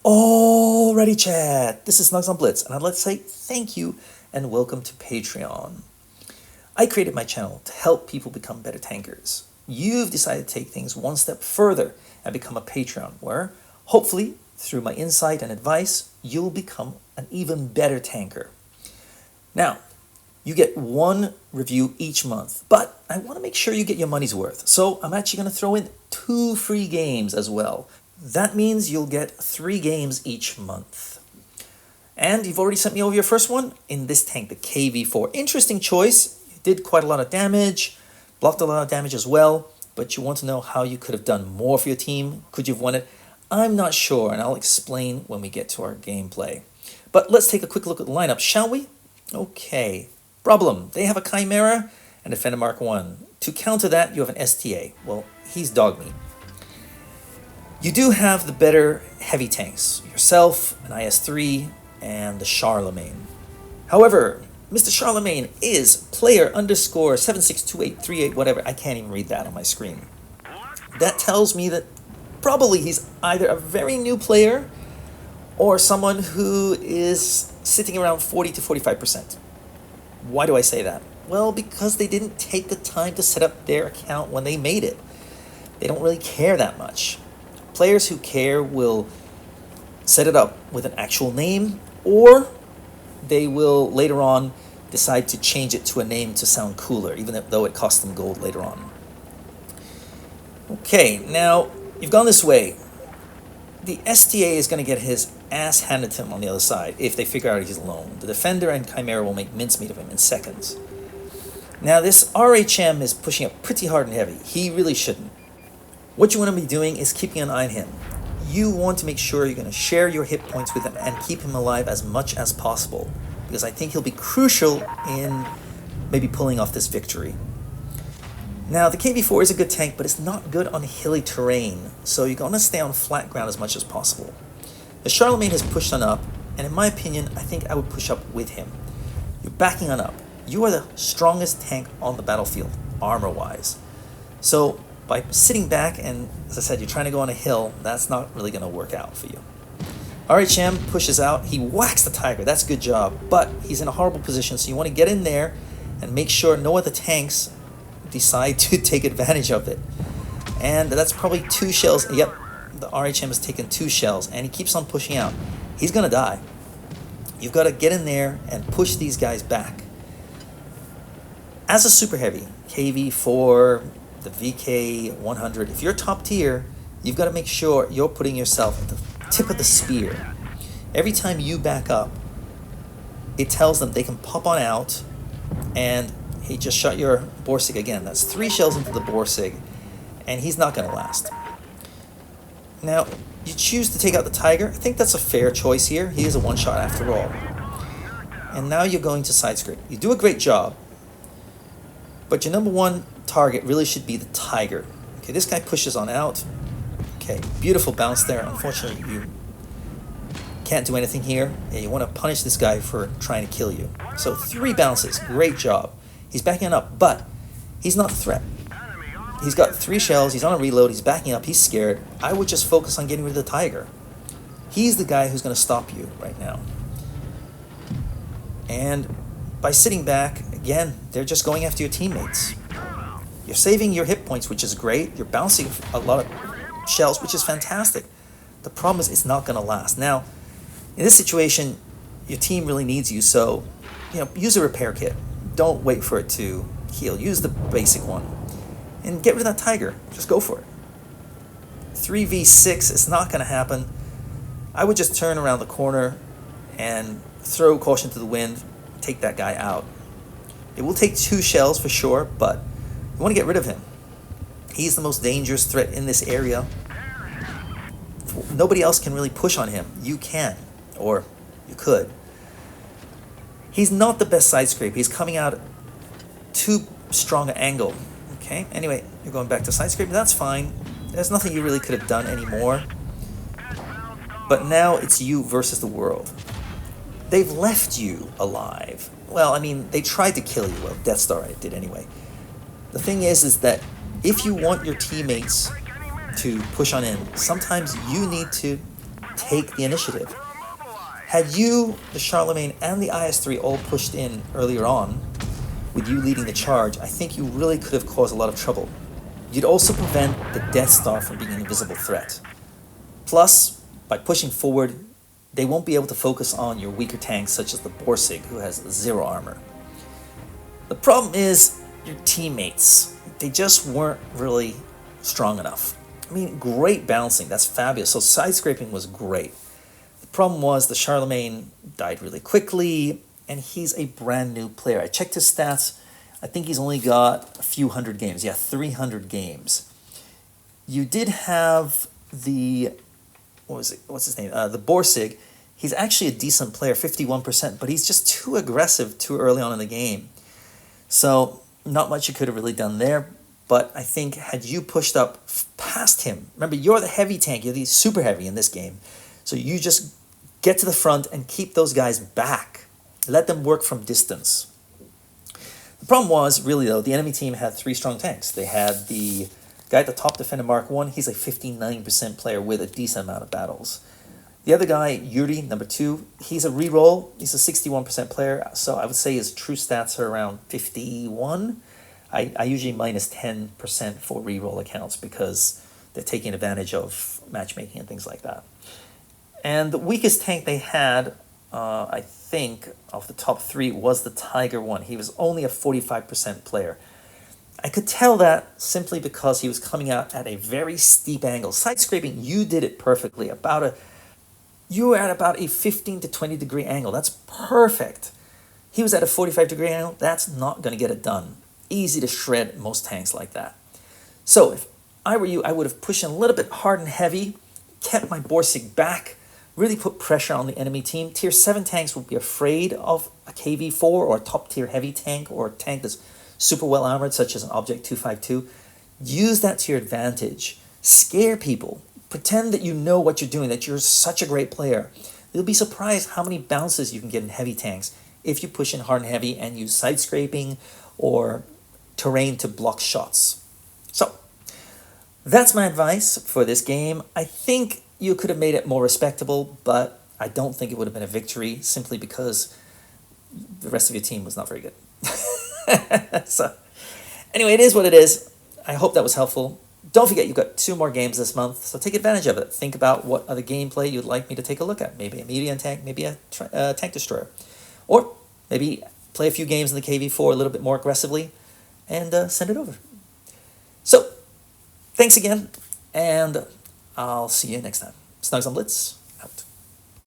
Alrighty, chat. This is Snugs on Blitz, and I'd like to say thank you and welcome to Patreon. I created my channel to help people become better tankers. You've decided to take things one step further and become a Patreon, where hopefully, through my insight and advice, you'll become an even better tanker. Now, you get one review each month, but I want to make sure you get your money's worth. So I'm actually going to throw in 2 free games as well. That means you'll get 3 games each month. And you've already sent me over your first one in this tank, the KV4. Interesting choice. You did quite a lot of damage, blocked a lot of damage as well, but you want to know how you could have done more for your team. Could you have won it? I'm not sure, and I'll explain when we get to our gameplay. But let's take a quick look at the lineup, shall we? Okay. Problem. They have a Chimera and a Defender Mark 1. To counter that, you have an STA. Well, he's dog meat. You do have the better heavy tanks, yourself, an IS-3, and the Charlemagne. However, Mr. Charlemagne is player underscore 762838, whatever. I can't even read that on my screen. That tells me that probably he's either a very new player or someone who is sitting around 40 to 45%. Why do I say that? Well, because they didn't take the time to set up their account when they made it. They don't really care that much. Players who care will set it up with an actual name, or they will later on decide to change it to a name to sound cooler, even though it costs them gold later on. Okay, now you've gone this way. The STA is going to get his ass handed to him on the other side if they figure out he's alone. The Defender and Chimera will make mincemeat of him in seconds. Now this RHM is pushing up pretty hard and heavy. He really shouldn't. What you want to be doing is keeping an eye on him. You want to make sure you're going to share your hit points with him and keep him alive as much as possible, because I think he'll be crucial in maybe pulling off this victory. Now, the KV4 is a good tank, but it's not good on hilly terrain, so you're going to stay on flat ground as much as possible. The Charlemagne has pushed on up, and in my opinion, I think I would push up with him. You're backing on up. You are the strongest tank on the battlefield, armor-wise. So by sitting back and, as I said, you're trying to go on a hill, that's not really going to work out for you. RHM pushes out. He whacks the Tiger. That's a good job, but he's in a horrible position, so you want to get in there and make sure no other tanks decide to take advantage of it. And that's probably 2 shells. Yep, the RHM has taken 2 shells, and he keeps on pushing out. He's going to die. You've got to get in there and push these guys back. As a super heavy, KV4, the VK100, if you're top tier, you've got to make sure you're putting yourself at the tip of the spear. Every time you back up, it tells them they can pop on out, and he just shot your Borsig again. That's 3 shells into the Borsig, and he's not going to last. Now, you choose to take out the Tiger. I think that's a fair choice here. He is a one-shot after all. And now you're going to side scrape. You do a great job, but your number one target really should be the Tiger. Okay, this guy pushes on out. Okay, beautiful bounce there. Unfortunately, you can't do anything here. Yeah, you want to punish this guy for trying to kill you. So 3 bounces, great job. He's backing up, but he's not a threat. He's got 3 shells, he's on a reload, he's backing up, he's scared. I would just focus on getting rid of the Tiger. He's the guy who's going to stop you right now. And by sitting back, again, they're just going after your teammates. You're saving your hit points, which is great. You're bouncing a lot of shells, which is fantastic. The problem is it's not going to last. Now, in this situation, your team really needs you, so use a repair kit. Don't wait for it to heal. Use the basic one. And get rid of that Tiger. Just go for it. 3v6 is not going to happen. I would just turn around the corner and throw caution to the wind, take that guy out. It will take 2 shells for sure, but you want to get rid of him. He's the most dangerous threat in this area. Nobody else can really push on him. You can, or you could. He's not the best side scrape. He's coming out too strong an angle. Okay, anyway, you're going back to side scrape. That's fine. There's nothing you really could have done anymore. But now it's you versus the world. They've left you alive. Well, I mean, they tried to kill you. Well, Death Star did anyway. The thing is that if you want your teammates to push on in, sometimes you need to take the initiative. Had you, the Charlemagne, and the IS-3 all pushed in earlier on, with you leading the charge, I think you really could have caused a lot of trouble. You'd also prevent the Death Star from being an invisible threat. Plus, by pushing forward, they won't be able to focus on your weaker tanks such as the Borsig, who has 0 armor. The problem is your teammates. They just weren't really strong enough. I mean, great balancing, that's fabulous. So side scraping was great. The problem was the Charlemagne died really quickly, and he's a brand new player. I checked his stats. I think he's only got a few hundred games. Yeah, 300 games. You did have the, what's his name? The Borsig. He's actually a decent player, 51%, but he's just too aggressive too early on in the game. So not much you could have really done there. But I think had you pushed up past him, remember, you're the heavy tank. You're the super heavy in this game. So you just get to the front and keep those guys back. Let them work from distance. The problem was, really, though, the enemy team had 3 strong tanks. They had the guy at the top, Defender Mark 1. He's a 59% player with a decent amount of battles. The other guy, Yuri, number 2, he's a reroll. He's a 61% player. So I would say his true stats are around 51. I usually minus 10% for reroll accounts because they're taking advantage of matchmaking and things like that. And the weakest tank they had, I think, of the top 3 was the Tiger 1. He was only a 45% player. I could tell that simply because he was coming out at a very steep angle. Side scraping, you did it perfectly. You were at about a 15 to 20 degree angle. That's perfect. He was at a 45 degree angle. That's not going to get it done. Easy to shred most tanks like that. So if I were you, I would have pushed in a little bit hard and heavy, kept my Borsig back, really put pressure on the enemy team. Tier 7 tanks would be afraid of a KV-4 or a top tier heavy tank or a tank that's super well armored, such as an Object 252. Use that to your advantage. Scare people. Pretend that you know what you're doing, that you're such a great player. You'll be surprised how many bounces you can get in heavy tanks if you push in hard and heavy and use side scraping or terrain to block shots. So, that's my advice for this game. I think you could have made it more respectable, but I don't think it would have been a victory simply because the rest of your team was not very good. So, anyway, it is what it is. I hope that was helpful. Don't forget, you've got 2 more games this month, so take advantage of it. Think about what other gameplay you'd like me to take a look at. Maybe a medium tank, maybe a tank destroyer. Or maybe play a few games in the KV-4 a little bit more aggressively and send it over. So, thanks again, and I'll see you next time. Snugs on Blitz, out.